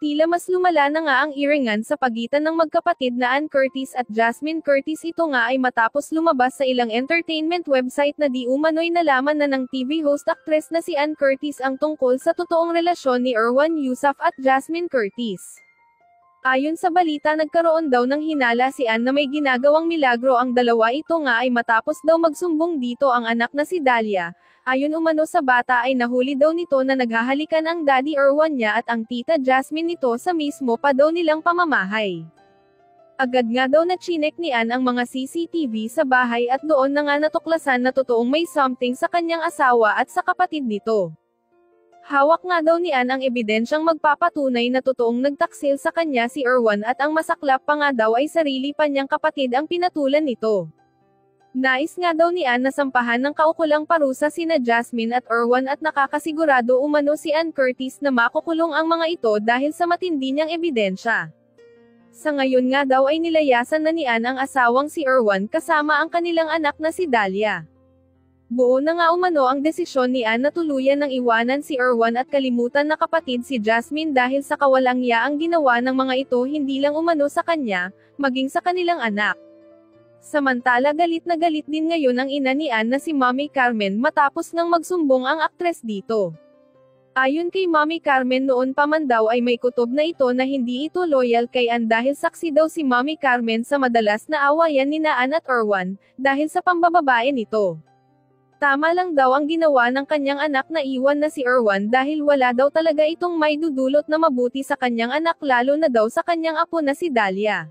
Tila mas lumala na nga ang iringan sa pagitan ng magkapatid na Ann Curtis at Jasmine Curtis. Ito nga ay matapos lumabas sa ilang entertainment website na di umano'y nalaman na ng TV host actress na si Ann Curtis ang tungkol sa totoong relasyon ni Erwan Heussaff at Jasmine Curtis. Ayon sa balita, nagkaroon daw ng hinala si Ann na may ginagawang milagro ang dalawa. Ito nga ay matapos daw magsumbong dito ang anak na si Dalia. Ayon umano sa bata ay nahuli daw nito na naghahalikan ang daddy Erwan niya at ang tita Jasmine nito sa mismo pa daw nilang pamamahay. Agad nga daw na chinek ni Ann ang mga CCTV sa bahay at doon na nga natuklasan na totoong may something sa kanyang asawa at sa kapatid nito. Hawak nga daw ni Ann ang ebidensyang magpapatunay na totoong nagtaksil sa kanya si Erwan at ang masaklap pa nga daw ay sarili pa niyang kapatid ang pinatulan nito. Nais nga daw ni Ann na sampahan ng kaukulang parusa sina Jasmine at Erwan at nakakasigurado umano si Ann Curtis na makukulong ang mga ito dahil sa matindi niyang ebidensya. Sa ngayon nga daw ay nilayasan na ni Ann ang asawang si Erwan kasama ang kanilang anak na si Dalia. Buo na nga umano ang desisyon ni Ann na tuluyan ng iwanan si Erwan at kalimutan na kapatid si Jasmine dahil sa kawalang-yaang ginawa ng mga ito hindi lang umano sa kanya, maging sa kanilang anak. Samantala galit na galit din ngayon ang ina ni Ann na si Mommy Carmen matapos ngang magsumbong ang aktres dito. Ayon kay Mommy Carmen, noon pa man daw ay may kutob na ito na hindi ito loyal kay Ann dahil saksi daw si Mommy Carmen sa madalas na awayan nina Ann at Erwan, dahil sa pambababae nito. Tama lang daw ang ginawa ng kanyang anak na iwan na si Erwan dahil wala daw talaga itong may dudulot na mabuti sa kanyang anak lalo na daw sa kanyang apo na si Dalia.